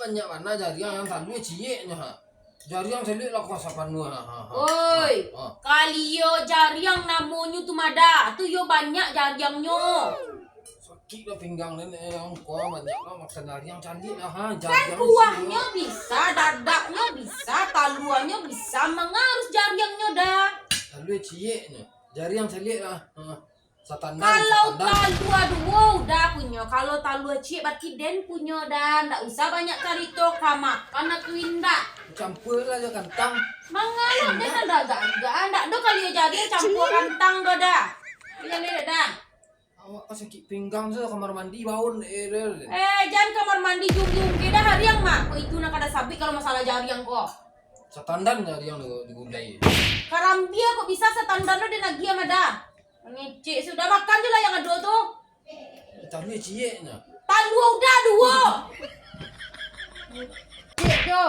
banyak mana jariang yang tadi cieknya ha. Jariang selik lah kasapan nu ha. Oi, kalio jariang namanya tu mada. Tu yo banyak jariangnya. Sakit lah pinggang nenek yang kau banyak lah makan jariang cantik lah ha. Kan kuahnya bisa, dadaknya bisa, taluannya bisa, mengarus jariangnya dah. Tadi cieknya. Jariang selik lah. Satandang. Kalau talu aduh udah punya. Kalau talu ciek berarti den punya dah. Ndak usah banyak cari toka makan aku indah. Campur lah je kentang. Mangalu dia ada agak ndak do kali jadi campur kentang do dah. Iya ni dah. Awak kan sakit pinggang je kamar mandi baun Jangan kamar mandi jung-jung kita hariang mah. Oh itu nak ada sabik kalau masalah jariang kok. Satandang jariang digulai. Karambia kok bisa setandar lo dia nagi sama dah. Ngecek sudah makan je lah yang ada tu. Tadi cieknya. Talu udah dua. Cek tu.